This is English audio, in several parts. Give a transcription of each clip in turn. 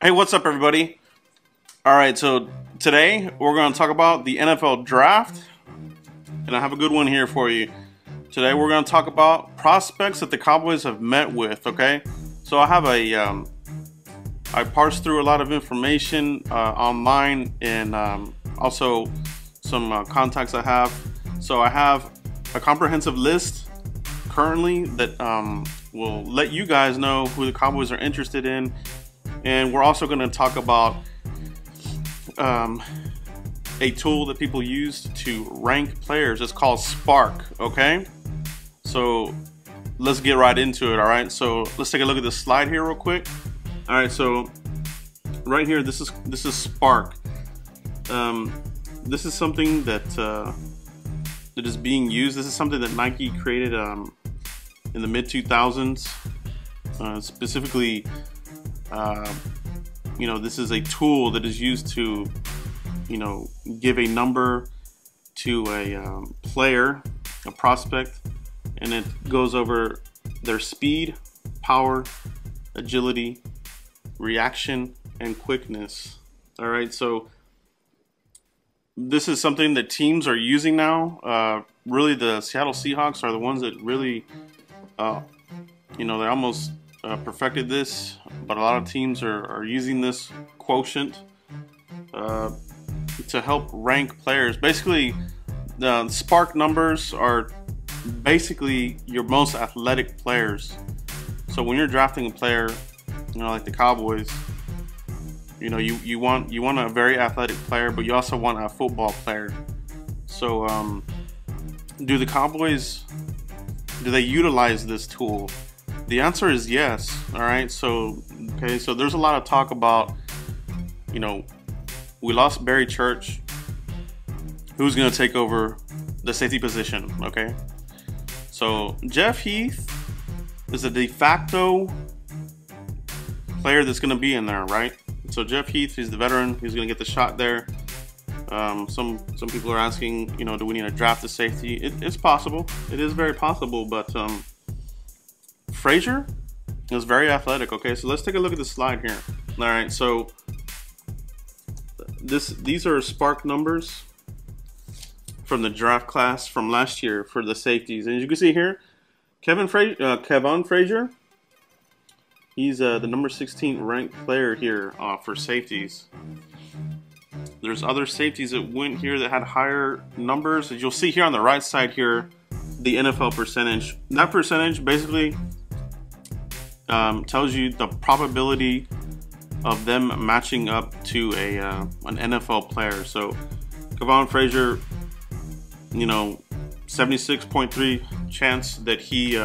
Hey, what's up, everybody? All right, so today we're going to talk about the NFL draft, and I have a good one here for you. Today we're going to talk about prospects that the Cowboys have met with. Okay, so I have I parsed through a lot of information online and also some contacts I have. So I have a comprehensive list currently that will let you guys know who the Cowboys are interested in. And we're also going to talk about a tool that people use to rank players. It's called SPARQ, okay? So let's get right into it, all right? So let's take a look at this slide here real quick. All right, so right here, this is SPARQ. This is something that that is being used. This is something that Nike created in the mid-2000s, specifically. This is a tool that is used to, give a number to a player, a prospect, and it goes over their speed, power, agility, reaction, and quickness. All right, so this is something that teams are using now. Really, the Seattle Seahawks are the ones that really, they almost perfected this, but a lot of teams are using this quotient to help rank players. Basically, the SPARQ numbers are basically your most athletic players. So when you're drafting a player, like the Cowboys, you want a very athletic player, but you also want a football player. So do the Cowboys, do they utilize this tool? The answer is yes. All right. So there's a lot of talk about, we lost Barry Church. Who's going to take over the safety position? Okay. So Jeff Heath is a de facto player that's going to be in there, right? So Jeff Heath, he's the veteran. He's going to get the shot there. Some people are asking, do we need to draft the safety? It's possible. It is very possible, but Frazier is very athletic. Okay, so let's take a look at the slide here. All right, so these are SPARQ numbers from the draft class from last year for the safeties, and as you can see here, Kevon Frazier, he's the number 16 ranked player here for safeties. There's other safeties that went here that had higher numbers. As you'll see here on the right side here, the NFL percentage. That percentage basically tells you the probability of them matching up to an NFL player. So Kevon Frazier, 76.3 chance that he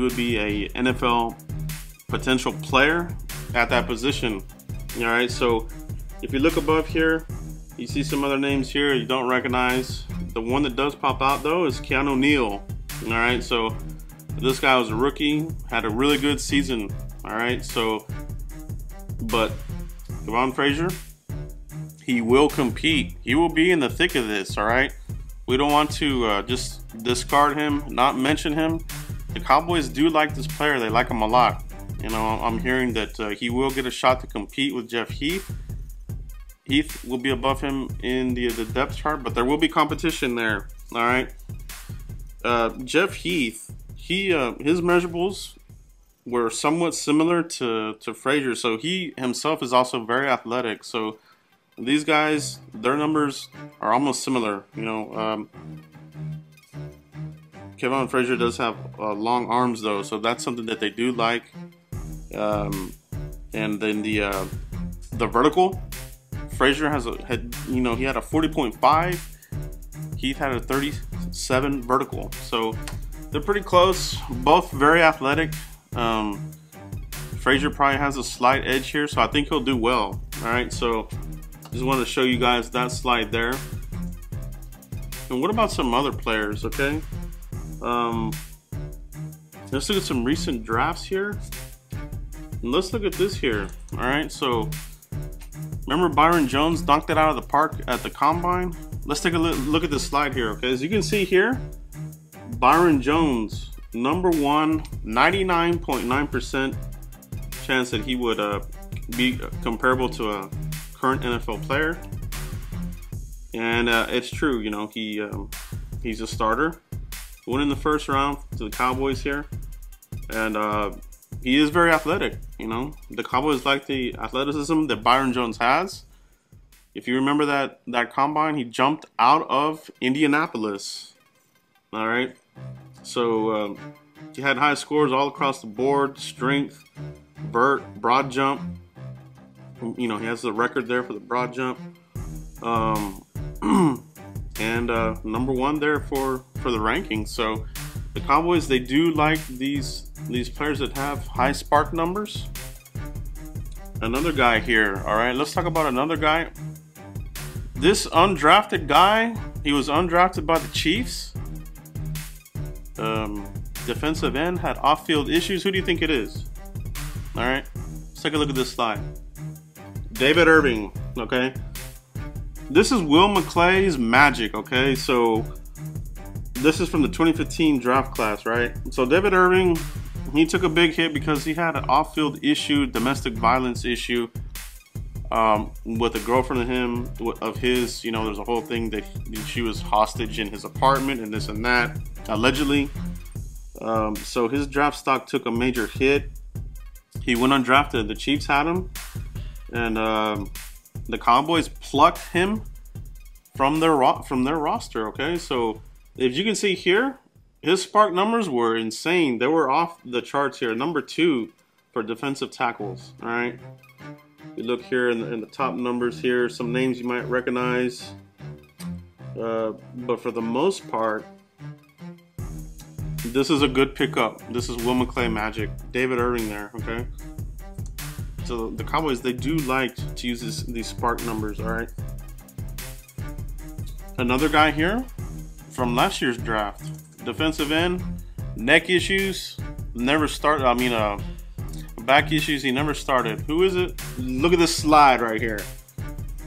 would be a NFL potential player at that position. All right, so if you look above here, you see some other names here you don't recognize. The one that does pop out though is Keanu Neal. All right, so this guy was a rookie, had a really good season. All right, so, but Kevon Frazier, he will compete. He will be in the thick of this. All right, we don't want to just discard him, not mention him. The Cowboys do like this player. They like him a lot. I'm hearing that he will get a shot to compete with Jeff Heath. Heath will be above him in the depth chart, but there will be competition there. All right, Jeff Heath, his measurables were somewhat similar to Frazier, so he himself is also very athletic. So these guys, their numbers are almost similar. Kevon Frazier does have long arms though, so that's something that they do like. And then the vertical, Frazier had he had a 40.5. Heath had a 37 vertical, so they're pretty close. Both very athletic. Frazier probably has a slight edge here, so I think he'll do well. All right, so just wanted to show you guys that slide there. And what about some other players? Okay, let's look at some recent drafts here. And let's look at this here. All right, so remember Byron Jones dunked it out of the park at the combine? Let's take a look at this slide here. Okay, as you can see here, Byron Jones, number one, 99.9% chance that he would be comparable to a current NFL player. And it's true, you know, he's a starter. Went in the first round to the Cowboys here, and he is very athletic. You know, the Cowboys like the athleticism that Byron Jones has. If you remember that combine, he jumped out of Indianapolis. All right, so he had high scores all across the board: strength, vert, broad jump. You know, he has the record there for the broad jump. And number one there for the rankings. So the Cowboys, they do like these players that have high SPARQ numbers. Another guy here. All right, let's talk about another guy. This undrafted guy, he was undrafted by the Chiefs. Defensive end, had off-field issues. Who do you think it is? All right, let's take a look at this slide. David Irving. Okay. This is Will McClay's magic, okay? So this is from the 2015 draft class, right? So David Irving, he took a big hit because he had an off-field issue, domestic violence issue with a girlfriend of his. You know, there's a whole thing that she was hostage in his apartment and this and that, allegedly. So his draft stock took a major hit. He went undrafted. The Chiefs had him, and the Cowboys plucked him from their roster. Okay, so if you can see here, his SPARQ numbers were insane. They were off the charts here. Number 2 for defensive tackles. All right, you look here in the top numbers here. Some names you might recognize, but for the most part, this is a good pickup. This is Will McClay magic. David Irving there. Okay. So the Cowboys, they do like to use these SPARQ numbers, all right? Another guy here from last year's draft. Defensive end, neck issues, never started. I mean, back issues, he never started. Who is it? Look at this slide right here.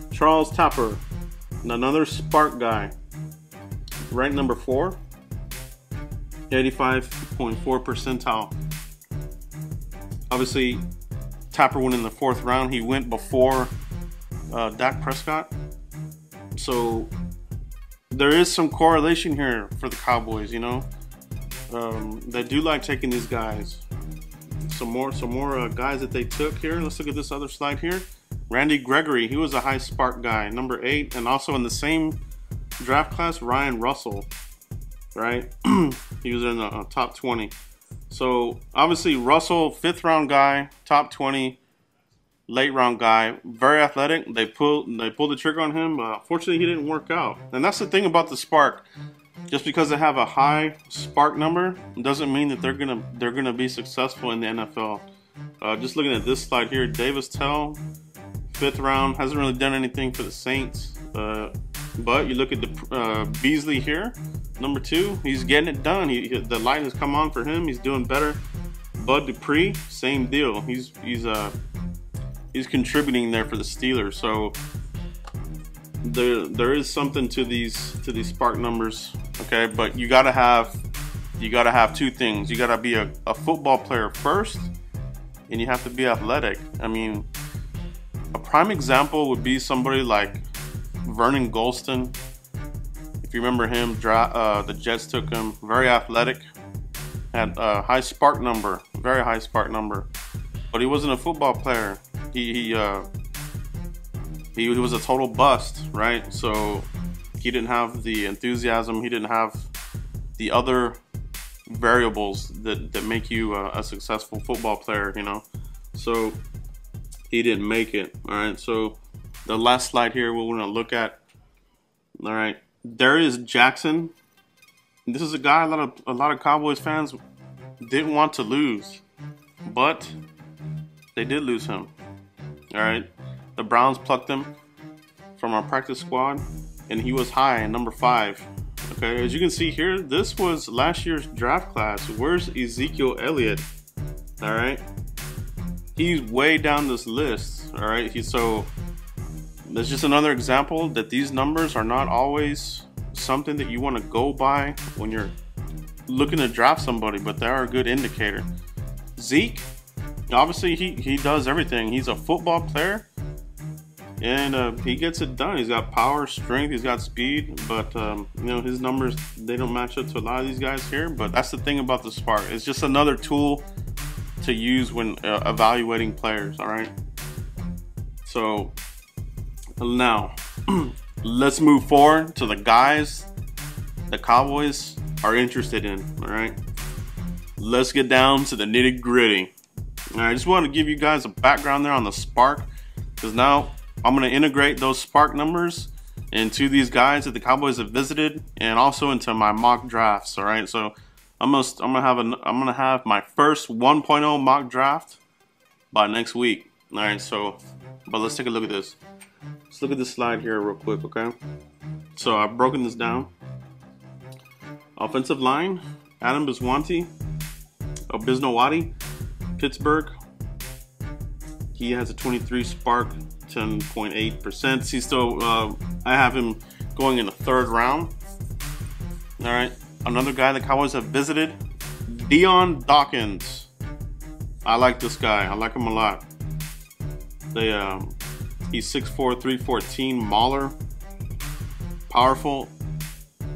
Charles Tapper, another SPARQ guy. Ranked number 4, 85.4 percentile. Obviously, Tapper went in the 4th round. He went before Dak Prescott. So there is some correlation here for the Cowboys, you know. They do like taking these guys. Some more guys that they took here. Let's look at this other slide here. Randy Gregory, he was a high SPARQ guy, number 8. And also in the same draft class, Ryan Russell, right? He was in the top 20. So obviously Russell, 5th round guy, top 20, late round guy, very athletic. They pulled the trigger on him. Fortunately, he didn't work out. And that's the thing about the SPARQ. Just because they have a high SPARQ number doesn't mean that they're gonna be successful in the NFL. Just looking at this slide here, Davis Tell, 5th round, hasn't really done anything for the Saints. But you look at the Beasley here, number 2, he's getting it done. The light has come on for him. He's doing better. Bud Dupree, same deal. He's contributing there for the Steelers. So there is something to these SPARQ numbers. Okay, but you gotta have 2 things. You gotta be a football player first, and you have to be athletic. I mean, a prime example would be somebody like Vernon Gholston. If you remember him, the Jets took him. Very athletic, had a high SPARQ number, very high SPARQ number, but he wasn't a football player. He was a total bust, right? So he didn't have the enthusiasm. He didn't have the other variables that make you a successful football player, you know. So he didn't make it. All right. So the last slide here we're going to look at. All right. Darius Jackson. This is a guy a lot of Cowboys fans didn't want to lose, but they did lose him. All right. The Browns plucked him from our practice squad, and he was high, number 5. Okay, as you can see here, this was last year's draft class. Where's Ezekiel Elliott? All right, he's way down this list. All right, so that's just another example that these numbers are not always something that you want to go by when you're looking to draft somebody, but they are a good indicator. Zeke, obviously he does everything. He's a football player, and he gets it done. He's got power, strength, he's got speed, but you know, his numbers, they don't match up to a lot of these guys here. But that's the thing about the SPARQ. It's just another tool to use when evaluating players. All right. So now let's move forward to the guys the Cowboys are interested in. All right. Let's get down to the nitty gritty. All right, I just want to give you guys a background there on the SPARQ, because now I'm going to integrate those SPARQ numbers into these guys that the Cowboys have visited, and also into my mock drafts. All right, so I'm gonna have my first 1.0 mock draft by next week. All right, so but let's take a look at this. Let's look at this slide here real quick, okay? So I've broken this down. Offensive line: Adam Biswanti, Bisnowati, Pittsburgh. He has a 23 SPARQ, 10.8%. He's still, I have him going in the 3rd round. All right, another guy the Cowboys have visited, Dion Dawkins. I like this guy. I like him a lot. He's 6'4", 314, mauler, powerful,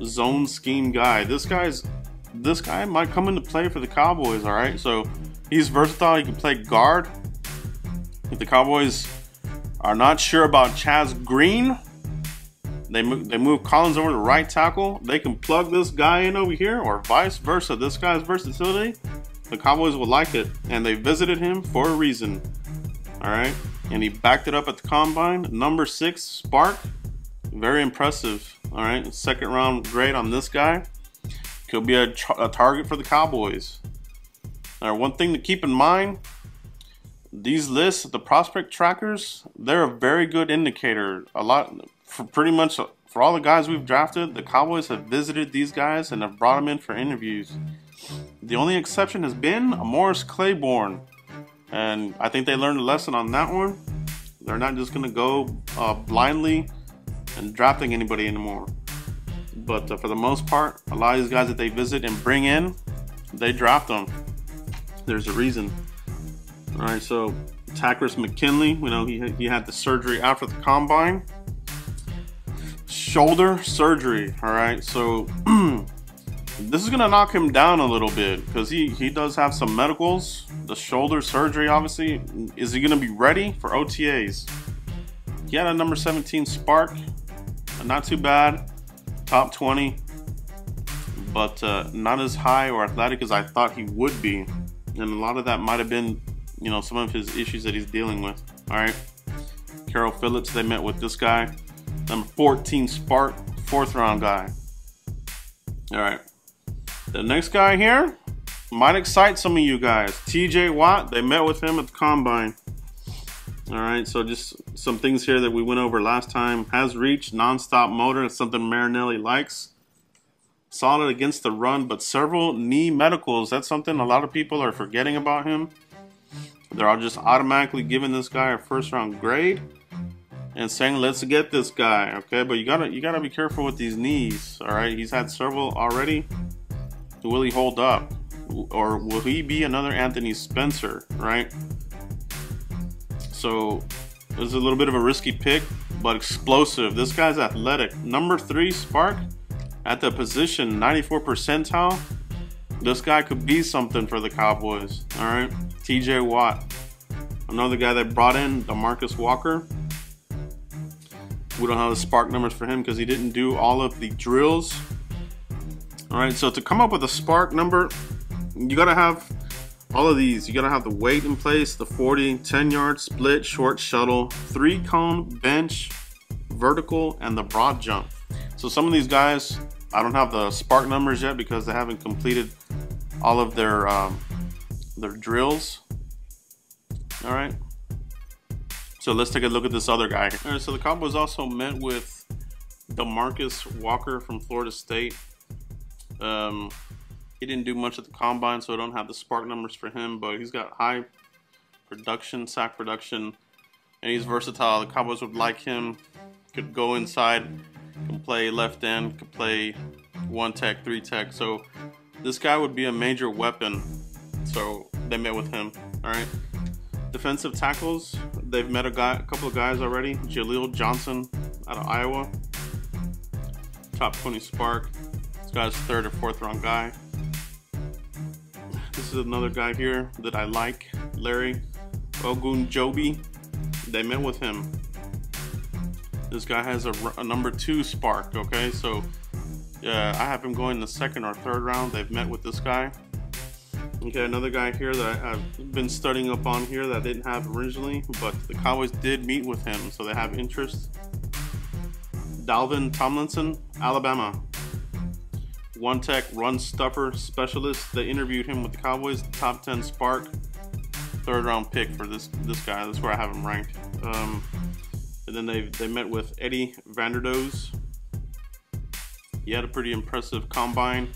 zone scheme guy. This guy might come into play for the Cowboys. All right, so he's versatile. He can play guard. If the Cowboys are not sure about Chaz Green, they move Collins over to right tackle. They can plug this guy in over here, or vice versa. This guy's versatility, the Cowboys will like it, and they visited him for a reason. All right, and he backed it up at the combine. Number 6 SPARQ, very impressive. All right, 2nd round grade on this guy. Could be a target for the Cowboys. Now, one thing to keep in mind, these lists, the prospect trackers, they're a very good indicator. Pretty much for all the guys we've drafted, the Cowboys have visited these guys and have brought them in for interviews. The only exception has been Morris Claiborne, and I think they learned a lesson on that one. They're not just going to go blindly and drafting anybody anymore. But for the most part, a lot of these guys that they visit and bring in, they draft them. There's a reason. All right, so Takris McKinley, you know, he had the surgery after the combine. Shoulder surgery. All right, so this is gonna knock him down a little bit, because he does have some medicals. The shoulder surgery, obviously. Is he gonna be ready for OTAs? He had a number 17 SPARQ, not too bad. Top 20, but not as high or athletic as I thought he would be, and a lot of that might have been, you know, some of his issues that he's dealing with. All right, Carroll Phillips, they met with this guy, number 14 SPARQ, 4th round guy. All right, the next guy here might excite some of you guys. TJ Watt, they met with him at the combine. All right, so just some things here that we went over last time. Has reach, non-stop motor. That's something Marinelli likes. Solid against the run, but several knee medicals. That's something a lot of people are forgetting about him. They're all just automatically giving this guy a 1st round grade and saying, let's get this guy. Okay, but you gotta be careful with these knees. All right, he's had several already. Will he hold up, or will he be another Anthony Spencer? Right. So this is a little bit of a risky pick, but explosive. This guy's athletic. Number 3 SPARQ at the position, 94 percentile. This guy could be something for the Cowboys. All right, TJ Watt, another guy that brought in DeMarcus Walker. We don't have the SPARQ numbers for him because he didn't do all of the drills. All right, so to come up with a SPARQ number, you gotta have all of these. You gotta have the weight in place, the 40, 10-yard split, short shuttle, 3-cone bench, vertical, and the broad jump. So some of these guys, I don't have the SPARQ numbers yet because they haven't completed all of their drills. All right. So let's take a look at this other guy. All right, so the Cowboys also met with DeMarcus Walker from Florida State. He didn't do much at the combine, so I don't have the SPARQ numbers for him, but he's got high production, sack production, and he's versatile. The Cowboys would like him. Could go inside, can play left end, could play 1-tech, 3-tech. So this guy would be a major weapon. So they met with him. All right. Defensive tackles, they've met a couple of guys already. Jaleel Johnson out of Iowa, top 20 SPARQ. This guy's 3rd or 4th round guy. This is another guy here that I like, Larry Ogunjobi. They met with him. This guy has a number 2 SPARQ, okay? So I have him going the 2nd or 3rd round. They've met with this guy. Okay, another guy here that I've been studying up on here that I didn't have originally, but the Cowboys did meet with him, so they have interest. Dalvin Tomlinson, Alabama. One tech run stuffer specialist. They interviewed him with the Cowboys, top 10 SPARQ, 3rd round pick for this guy. That's where I have him ranked. And then they met with Eddie Vanderdoes. He had a pretty impressive combine.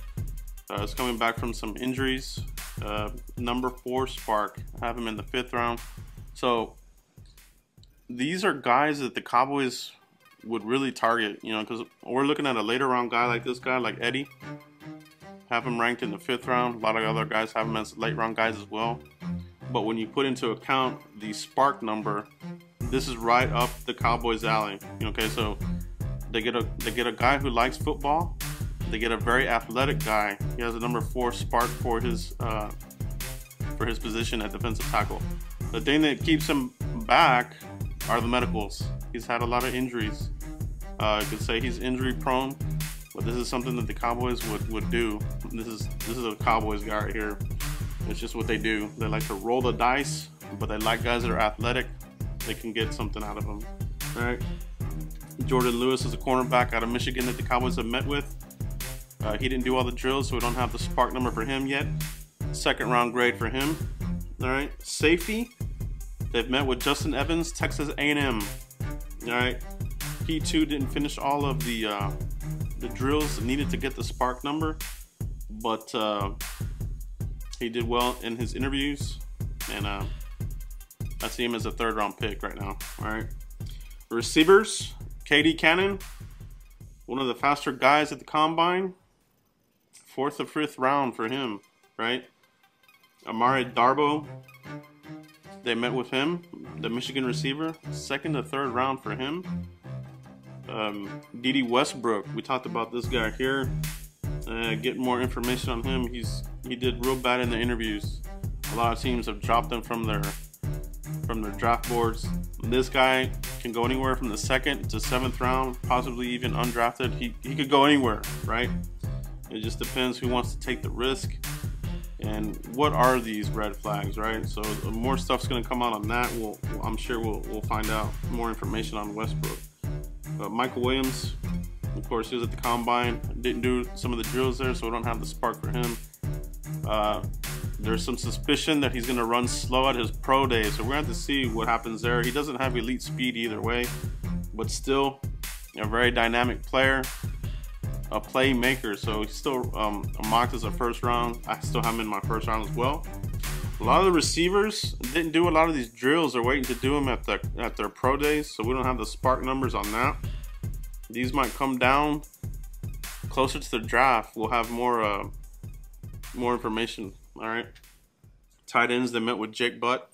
He's coming back from some injuries. Number 4 SPARQ. I have him in the 5th round. So these are guys that the Cowboys would really target, you know, because we're looking at a later round guy like this guy, like Eddie. Have him ranked in the 5th round. A lot of other guys have him as late round guys as well. But when you put into account the SPARQ number, this is right up the Cowboys' alley. Okay, so they get a guy who likes football. They get a very athletic guy. He has a number 4 SPARQ for his position at defensive tackle. The thing that keeps him back are the medicals. He's had a lot of injuries. You could say he's injury prone, but this is something that the Cowboys would do. This is a Cowboys guy right here. It's just what they do. They like to roll the dice, but they like guys that are athletic. They can get something out of them. All right. Jordan Lewis is a cornerback out of Michigan that the Cowboys have met with. He didn't do all the drills, so we don't have the SPARQ number for him yet. 2nd round grade for him. All right. Safety. They've met with Justin Evans, Texas A&M. All right. He too didn't finish all of the drills needed to get the SPARQ number, but he did well in his interviews, and I see him as a 3rd round pick right now. All right. Receivers. KD Cannon, one of the faster guys at the combine. 4th or 5th round for him, right? Amari Darbo, they met with him, the Michigan receiver. 2nd to 3rd round for him. D.D. Westbrook, we talked about this guy here. Get more information on him. He did real bad in the interviews. A lot of teams have dropped him from their draft boards. This guy can go anywhere from the 2nd to 7th round, possibly even undrafted. He could go anywhere, right? It just depends who wants to take the risk and what are these red flags, right? So more stuff's going to come out on that. I'm sure we'll find out more information on Westbrook. Michael Williams, of course, he was at the combine. Didn't do some of the drills there, so we don't have the SPARQ for him. There's some suspicion that he's going to run slow at his pro day, so we're going to have to see what happens there. He doesn't have elite speed either way, but still a very dynamic player, a playmaker. So he's still mocked as a 1st round. I still have him in my 1st round as well. A lot of the receivers didn't do a lot of these drills. They're waiting to do them at their pro days, so we don't have the SPARQ numbers on that. These might come down closer to the draft. We'll have more information. All right. Tight ends, they met with Jake Butt.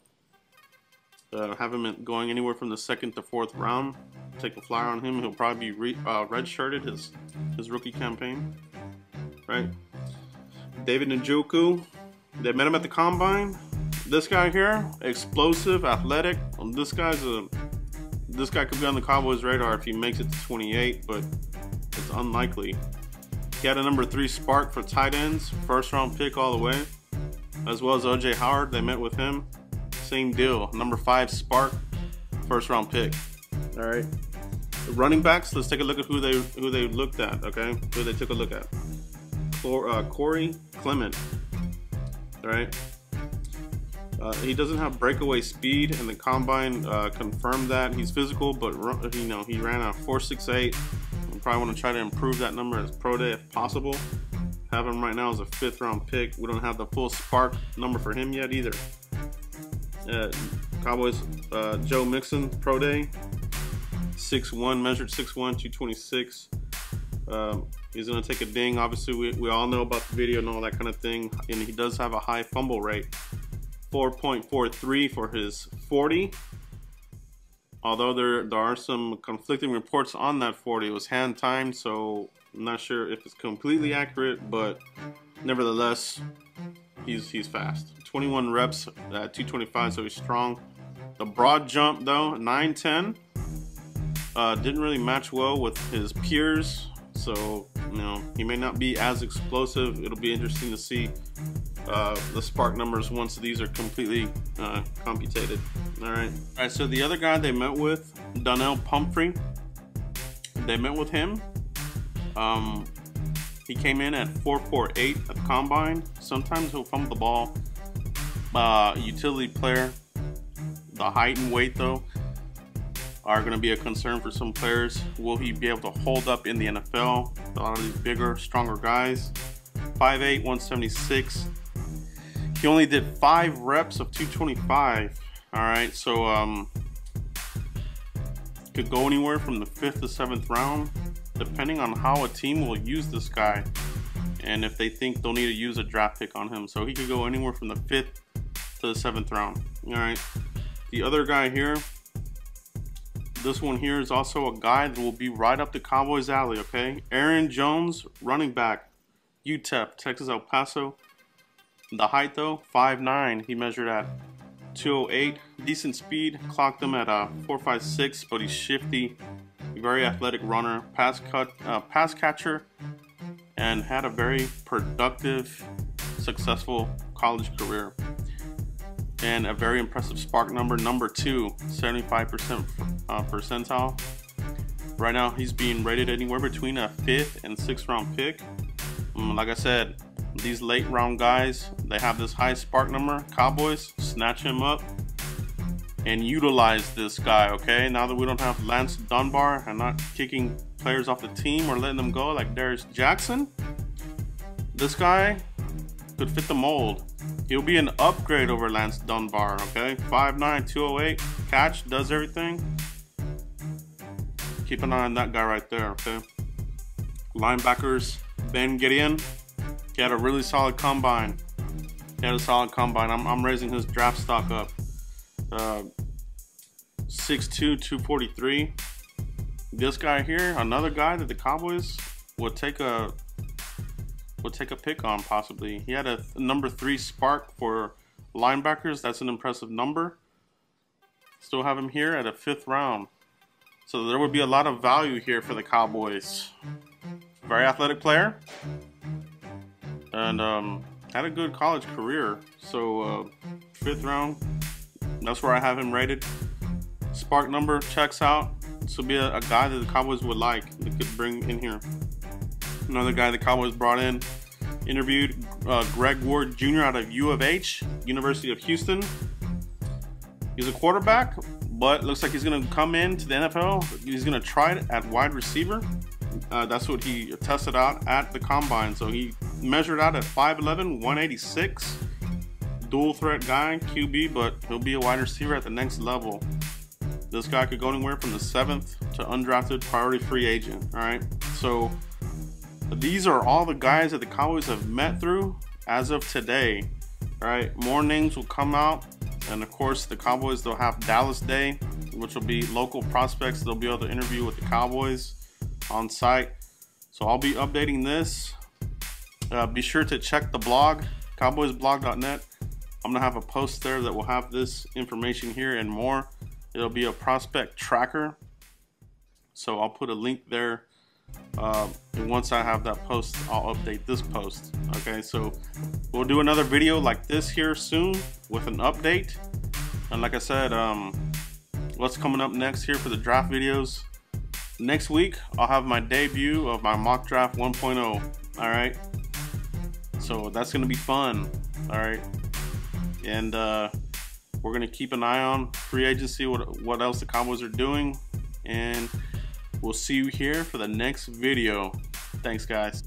Have him going anywhere from the 2nd to 4th round. Take a flyer on him. He'll probably be red-shirted his rookie campaign. Right. David Njoku, they met him at the combine. This guy here, explosive, athletic. This guy could be on the Cowboys' radar if he makes it to 28, but it's unlikely. He had a number 3 SPARQ for tight ends, 1st round pick all the way, as well as O.J. Howard. They met with him. Same deal, number 5 SPARQ, 1st round pick. All right. The running backs. Let's take a look at who they looked at. Okay, who they took a look at. Corey Clement. All right. He doesn't have breakaway speed, and the combine confirmed that. He's physical, but he ran a 4.68. I probably want to try to improve that number as pro day if possible. Have him right now as a 5th round pick. We don't have the full SPARQ number for him yet either. Cowboys, Joe Mixon, pro day, 6'1", measured 6'1", 226. He's going to take a ding. Obviously, we all know about the video and all that kind of thing. And he does have a high fumble rate. 4.43 for his 40. Although there are some conflicting reports on that 40. It was hand timed, so I'm not sure if it's completely accurate, but nevertheless, he's fast. 21 reps at 225, so he's strong. The broad jump though, 910, didn't really match well with his peers, so you know he may not be as explosive. It'll be interesting to see the SPARQ numbers once these are completely computated. All right. So the other guy they met with, Donnell Pumphrey, they met with him. He came in at 4.48 at the combine. Sometimes he'll fumble the ball. Utility player. The height and weight though are going to be a concern for some players. Will he be able to hold up in the NFL? A lot of these bigger, stronger guys. 5'8", 176. He only did 5 reps of 225. All right, so could go anywhere from the 5th to 7th round, depending on how a team will use this guy, and if they think they'll need to use a draft pick on him. So he could go anywhere from the 5th to the 7th round. All right. The other guy here, this one here is also a guy that will be right up the Cowboys' alley. Okay, Aaron Jones, running back, UTEP, Texas El Paso. The height though, 5'9". He measured at 208. Decent speed, clocked him at 4.56, but he's shifty, very athletic runner, pass catcher, and had a very productive, successful college career. And a very impressive SPARQ number, number 2, 75% percentile. Right now, he's being rated anywhere between a 5th and 6th round pick. Like I said, these late round guys, they have this high SPARQ number. Cowboys, snatch him up and utilize this guy, okay? Now that we don't have Lance Dunbar and not kicking players off the team or letting them go like Darius Jackson, this guy could fit the mold. He'll be an upgrade over Lance Dunbar, okay? 5'9", 208, catch, does everything. Keep an eye on that guy right there, okay? Linebackers, Ben Gideon. He had a really solid combine. I'm raising his draft stock up. 6'2", 243. This guy here, another guy that the Cowboys would take a pick on possibly. He had a number 3 SPARQ for linebackers. That's an impressive number. Still have him here at a 5th round. So there would be a lot of value here for the Cowboys. Very athletic player. And had a good college career. So 5th round, that's where I have him rated. SPARQ number checks out. This will be a guy that the Cowboys would like. They could bring in here. Another guy the Cowboys brought in, interviewed Greg Ward Jr. out of U of H, University of Houston. He's a quarterback, but looks like he's going to come into the NFL. He's going to try it at wide receiver. That's what he tested out at the combine. So he measured out at 5'11", 186. Dual threat guy, QB, but he'll be a wide receiver at the next level. This guy could go anywhere from the 7th to undrafted priority free agent. All right, so these are all the guys that the Cowboys have met through as of today. All right, more names will come out, and of course the Cowboys, they'll have Dallas Day, which will be local prospects. They'll be able to interview with the Cowboys on site. So I'll be updating this. Be sure to check the blog, cowboysblog.net. I'm gonna have a post there that will have this information here and more. It'll be a prospect tracker, so I'll put a link there. And once I have that post, I'll update this post. Okay, so we'll do another video like this here soon with an update. And like I said, what's coming up next here for the draft videos? Next week, I'll have my debut of my mock draft 1.0. All right, so that's gonna be fun. All right, and we're gonna keep an eye on free agency, what else the Cowboys are doing, and we'll see you here for the next video. Thanks, guys.